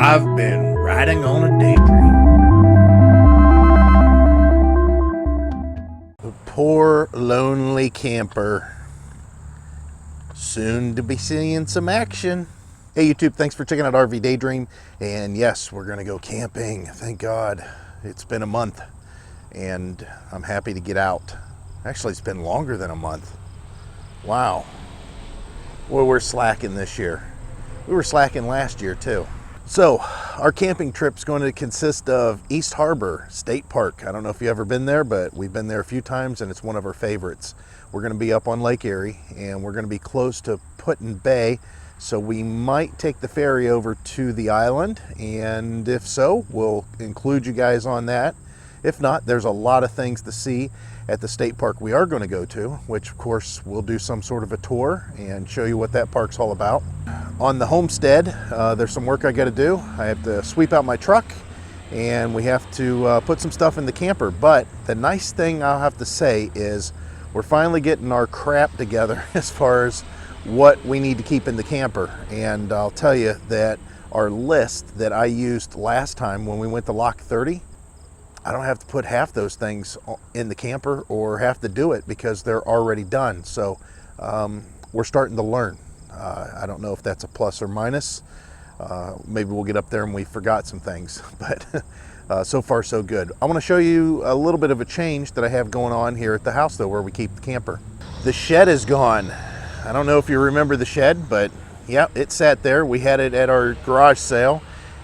I've been riding on a daydream. The poor lonely camper. Soon to be seeing some action. Hey YouTube, thanks for checking out RV Daydream. And yes, we're gonna go camping. Thank God. It's been a month and I'm happy to get out. Actually, it's been longer than a month. Wow. Well, we're slacking this year. We were slacking last year too. So our camping trip's going to consist of East Harbor State Park. I don't know if you've ever been there, but we've been there a few times and it's one of our favorites. We're going to be up on Lake Erie and we're going to be close to Put-in Bay. So we might take the ferry over to the island, and if so, we'll include you guys on that. If not, there's a lot of things to see at the state park we are going to go to, which of course we'll do some sort of a tour and show you what that park's all about. On the homestead, there's some work I got to do. I have to sweep out my truck and we have to put some stuff in the camper. But the nice thing I'll have to say is we're finally getting our crap together as far as what we need to keep in the camper. And I'll tell you that our list that I used last time when we went to Lock 30, I don't have to put half those things in the camper or have to do it because they're already done. So we're starting to learn. I don't know if that's a plus or minus. Maybe we'll get up there and we forgot some things, but so far so good. I want to show you a little bit of a change that I have going on here at the house though, where we keep the camper. The shed is gone. I don't know if you remember the shed, but yeah, it sat there. We had it at our garage sale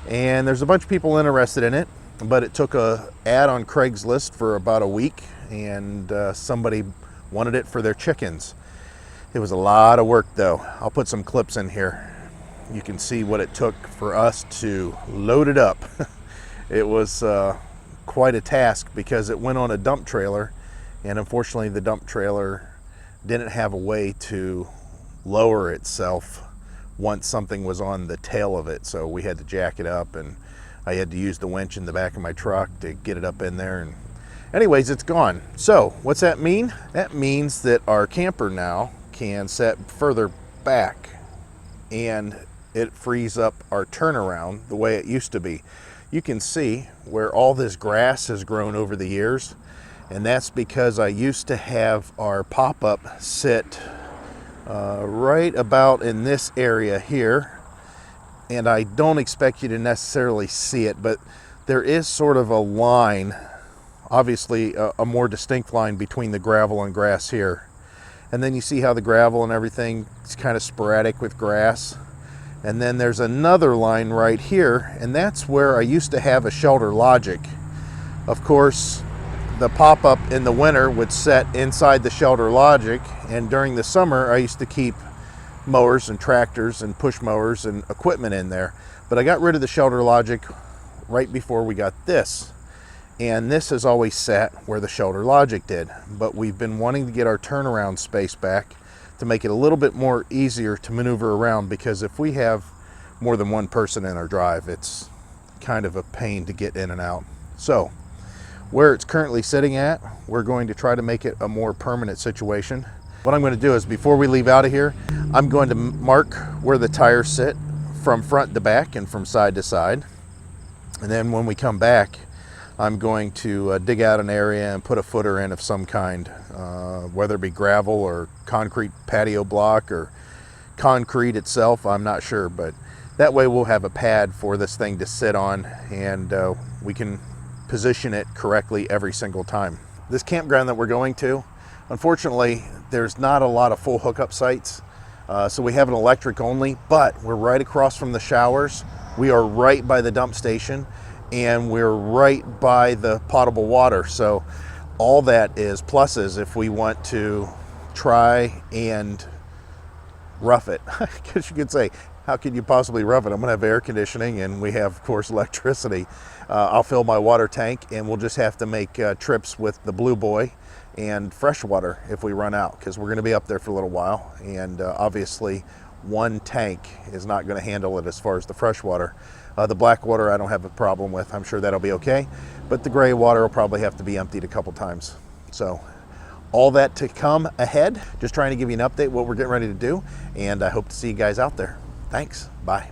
and there's a bunch of people interested in it, but it took a ad on Craigslist for about a week and somebody wanted it for their chickens. It was a lot of work though. I'll put some clips in here. You can see what it took for us to load it up. It was quite a task because it went on a dump trailer, and unfortunately the dump trailer didn't have a way to lower itself once something was on the tail of it. So we had to jack it up and I had to use the winch in the back of my truck to get it up in there. And anyways, it's gone. So what's that mean? That means that our camper now can set further back and it frees up our turnaround the way it used to be. You can see where all this grass has grown over the years, and that's because I used to have our pop-up sit right about in this area here, and I don't expect you to necessarily see it, but there is sort of a line, obviously a more distinct line between the gravel and grass here. And then you see how the gravel and everything is kind of sporadic with grass. And then there's another line right here, and that's where I used to have a Shelter Logic. Of course, the pop-up in the winter would set inside the Shelter Logic, and during the summer I used to keep mowers and tractors and push mowers and equipment in there. But I got rid of the Shelter Logic right before we got this. And this has always sat where the Shelter Logic did. But we've been wanting to get our turnaround space back to make it a little bit more easier to maneuver around, because if we have more than one person in our drive, it's kind of a pain to get in and out. So where it's currently sitting at, we're going to try to make it a more permanent situation. What I'm going to do is, before we leave out of here, I'm going to mark where the tires sit from front to back and from side to side. And then when we come back, I'm going to dig out an area and put a footer in of some kind, whether it be gravel or concrete patio block or concrete itself, I'm not sure, but that way we'll have a pad for this thing to sit on, and we can position it correctly every single time. This campground that we're going to, unfortunately, there's not a lot of full hookup sites, so we have an electric only, but we're right across from the showers. We are right by the dump station, and we're right by the potable water. So all that is pluses if we want to try and rough it. I guess you could say, how could you possibly rough it? I'm gonna have air conditioning and we have, of course, electricity. I'll fill my water tank and we'll just have to make trips with the Blue Boy and fresh water if we run out, because we're gonna be up there for a little while. And obviously one tank is not gonna handle it as far as the fresh water. The black water I don't have a problem with. I'm sure that'll be okay. But the gray water will probably have to be emptied a couple times. So all that to come ahead. Just trying to give you an update what we're getting ready to do. And I hope to see you guys out there. Thanks. Bye.